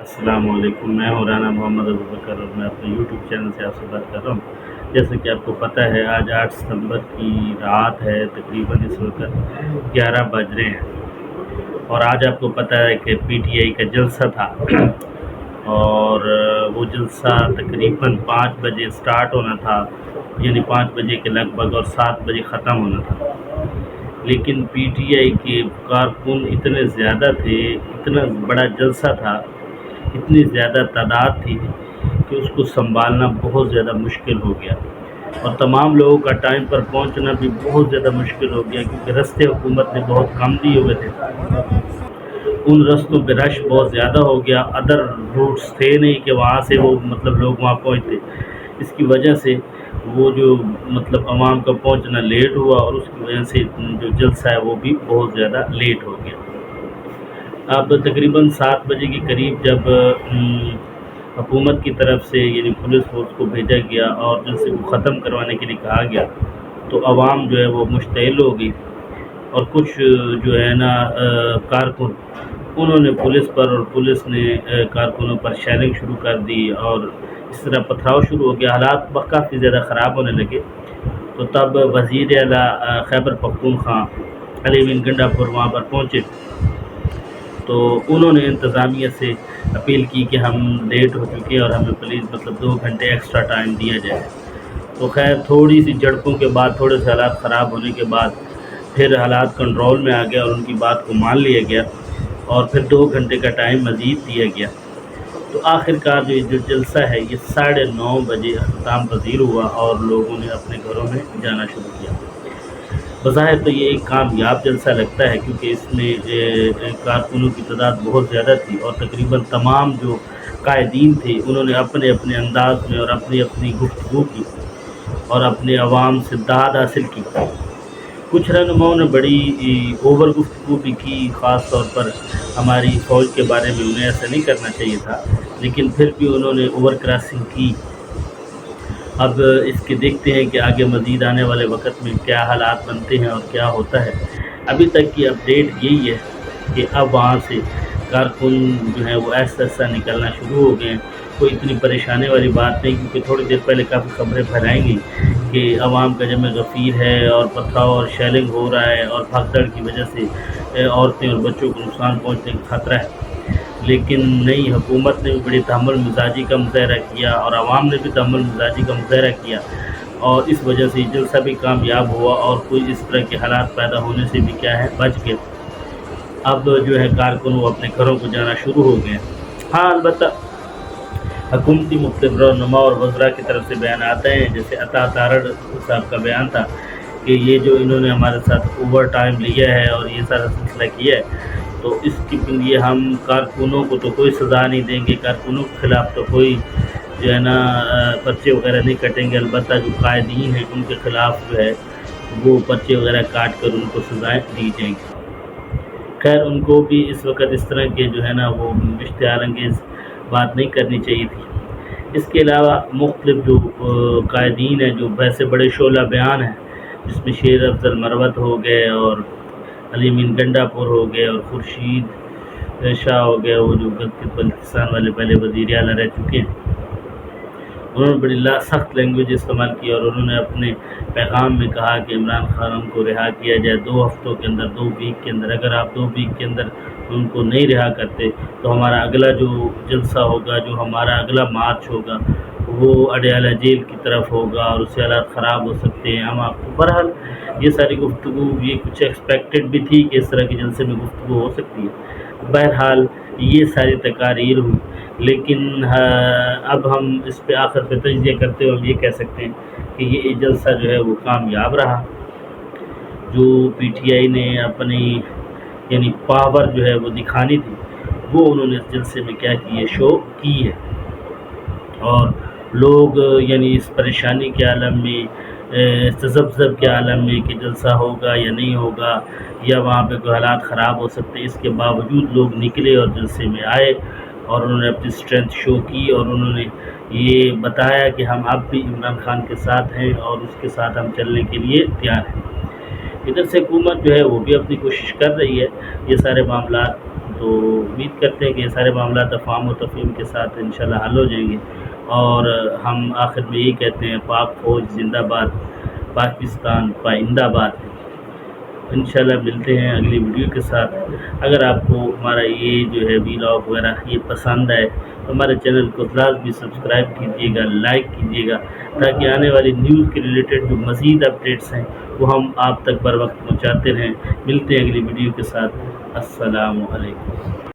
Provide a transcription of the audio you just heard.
السلام علیکم، میں ہوں رانا محمد ابوبکر اور میں اپنے یوٹیوب چینل سے آپ سے بات کر رہا ہوں۔ جیسے کہ آپ کو پتہ ہے آج 8 ستمبر کی رات ہے، تقریباً اس وقت 11 بج رہے ہیں، اور آج آپ کو پتہ ہے کہ پی ٹی آئی کا جلسہ تھا اور وہ جلسہ تقریباً 5 بجے سٹارٹ ہونا تھا، یعنی 5 بجے کے لگ بھگ، اور 7 بجے ختم ہونا تھا۔ لیکن پی ٹی آئی کے کارکن اتنے زیادہ تھے، اتنا بڑا جلسہ تھا، اتنی زیادہ تعداد تھی کہ اس کو سنبھالنا بہت زیادہ مشکل ہو گیا، اور تمام لوگوں کا ٹائم پر پہنچنا بھی بہت زیادہ مشکل ہو گیا، کیونکہ رستے حکومت نے بہت کم دیے ہوئے تھے۔ ان رستوں پہ رش بہت زیادہ ہو گیا، ادر روٹس تھے نہیں کہ وہاں سے وہ لوگ وہاں پہنچتے۔ اس کی وجہ سے وہ جو عوام کا پہنچنا لیٹ ہوا، اور اس کی وجہ سے جو جلسہ ہے وہ بھی بہت زیادہ لیٹ ہو گیا۔ اب تقریباً 7 بجے کے قریب جب حکومت کی طرف سے یعنی پولیس فورس کو بھیجا گیا اور جلسے کو ختم کروانے کے لیے کہا گیا، تو عوام جو ہے وہ مشتعل ہو گئی، اور کچھ جو ہے نا کارکن، انہوں نے پولیس پر اور پولیس نے کارکنوں پر شیلنگ شروع کر دی، اور اس طرح پتھراؤ شروع ہو گیا، حالات کافی زیادہ خراب ہونے لگے۔ تو تب وزیر اعلیٰ خیبر پختونخوا علی امین گنڈا پور وہاں پر پہنچے، تو انہوں نے انتظامیہ سے اپیل کی کہ ہم لیٹ ہو چکے ہیں اور ہمیں پلیز 2 گھنٹے ایکسٹرا ٹائم دیا جائے۔ تو خیر تھوڑی سی جھڑپوں کے بعد، تھوڑے سے حالات خراب ہونے کے بعد، پھر حالات کنٹرول میں آ گیا اور ان کی بات کو مان لیا گیا، اور پھر 2 گھنٹے کا ٹائم مزید دیا گیا۔ تو آخر کار جو جلسہ ہے یہ 9:30 بجے اختتام پذیر ہوا، اور لوگوں نے اپنے گھروں میں جانا شروع کیا۔ بظاہر تو یہ ایک کامیاب جلسہ لگتا ہے، کیونکہ اس میں کارکنوں کی تعداد بہت زیادہ تھی، اور تقریباً تمام جو قائدین تھے انہوں نے اپنے اپنے انداز میں اور اپنی اپنی گفتگو کی، اور اپنے عوام سے داد حاصل کی۔ کچھ رہنماؤں نے بڑی اوور گفتگو بھی کی، خاص طور پر ہماری فوج کے بارے میں، انہیں ایسا نہیں کرنا چاہیے تھا، لیکن پھر بھی انہوں نے اوور کراسنگ کی۔ اب اس کے دیکھتے ہیں کہ آگے مزید آنے والے وقت میں کیا حالات بنتے ہیں اور کیا ہوتا ہے۔ ابھی تک کی اپڈیٹ یہی ہے کہ اب وہاں سے کارکن جو ہیں وہ ایسا ایسا نکلنا شروع ہو گئے ہیں۔ کوئی اتنی پریشانی والی بات نہیں، کیونکہ تھوڑی دیر پہلے کافی خبریں پھیلائیں گئی کہ عوام کا جمع غفیر ہے، اور پتھراؤ اور شیلنگ ہو رہا ہے، اور بھگدڑ کی وجہ سے عورتیں اور بچوں کو نقصان پہنچنے کا خطرہ ہے۔ لیکن نئی حکومت نے بھی بڑی تحمل مزاجی کا مظاہرہ کیا، اور عوام نے بھی تحمل مزاجی کا مظاہرہ کیا، اور اس وجہ سے جلسہ بھی کامیاب ہوا، اور کوئی اس طرح کے حالات پیدا ہونے سے بھی کیا ہے بچ گئے۔ اب جو ہے کارکن وہ اپنے گھروں کو جانا شروع ہو گئے۔ ہاں البتہ حکومتی مختلف رہنما اور وزراء کی طرف سے بیانات ہیں، جیسے عطا تارڑ صاحب کا بیان تھا کہ یہ جو انہوں نے ہمارے ساتھ اوور ٹائم لیا ہے اور یہ سارا سلسلہ کیا ہے، تو اس کے لیے ہم کارکنوں کو تو کوئی سزا نہیں دیں گے، کارکنوں کے خلاف تو کوئی جو ہے نا پرچے وغیرہ نہیں کٹیں گے، البتہ جو قائدین ہیں ان کے خلاف جو ہے وہ پرچے وغیرہ کاٹ کر ان کو سزائیں دی جائیں گی۔ خیر ان کو بھی اس وقت اس طرح کے جو ہے نا وہ اشتعال انگیز بات نہیں کرنی چاہیے تھی۔ اس کے علاوہ مختلف جو قائدین ہیں جو ویسے بڑے شعلہ بیان ہیں، جس میں شیر افضل مروت ہو گئے، اور علی امین گنڈا پور ہو گئے، اور خورشید شاہ ہو گئے، وہ جو بلتستان والے پہلے وزیر اعلیٰ رہ چکے ہیں، انہوں نے بڑی سخت لینگویج استعمال کی، اور انہوں نے اپنے پیغام میں کہا کہ عمران خان کو رہا کیا جائے 2 ہفتوں کے اندر، 2 ویک کے اندر۔ اگر آپ 2 ویک کے اندر ان کو نہیں رہا کرتے تو ہمارا اگلا جو جلسہ ہوگا، جو ہمارا اگلا مارچ ہوگا، وہ اڈیالہ جیل کی طرف ہوگا، اور اس سے حالات خراب ہو سکتے ہیں۔ ہم آپ کو بہرحال یہ ساری گفتگو یہ کچھ ایکسپیکٹڈ بھی تھی کہ اس طرح کے جلسے میں گفتگو ہو سکتی ہے۔ بہرحال یہ ساری تقاریر ہوئی، لیکن اب ہم اس پہ آخر پہ تجزیہ کرتے ہوئے ہم یہ کہہ سکتے ہیں کہ یہ جلسہ جو ہے وہ کامیاب رہا۔ جو پی ٹی آئی نے اپنی یعنی پاور جو ہے وہ دکھانی تھی، وہ انہوں نے اس جلسے میں کیا کی ہے، شو کی ہے، اور لوگ یعنی اس پریشانی کے عالم میں، اس تذبذب کے عالم میں کہ جلسہ ہوگا یا نہیں ہوگا، یا وہاں پہ کوئی حالات خراب ہو سکتے ہیں، اس کے باوجود لوگ نکلے اور جلسے میں آئے، اور انہوں نے اپنی اسٹرینتھ شو کی، اور انہوں نے یہ بتایا کہ ہم اب بھی عمران خان کے ساتھ ہیں، اور اس کے ساتھ ہم چلنے کے لیے تیار ہیں۔ ادھر سے حکومت جو ہے وہ بھی اپنی کوشش کر رہی ہے یہ سارے معاملات تو امید کرتے ہیں کہ یہ سارے معاملات افہام و تفہیم کے ساتھ انشاءاللہ حل ہو جائیں گے، اور ہم آخر میں یہی کہتے ہیں پاک فوج زندہ باد، پاکستان پائندہ باد۔ انشاءاللہ ملتے ہیں اگلی ویڈیو کے ساتھ۔ اگر آپ کو ہمارا یہ جو ہے ویلاگ وغیرہ یہ پسند آئے تو ہمارے چینل کو لازمی سبسکرائب کیجیے گا، لائک کیجیے گا، تاکہ آنے والی نیوز کے ریلیٹڈ جو مزید اپڈیٹس ہیں وہ ہم آپ تک بر وقت پہنچاتے رہیں۔ ملتے ہیں اگلی ویڈیو کے ساتھ۔ السلام علیکم۔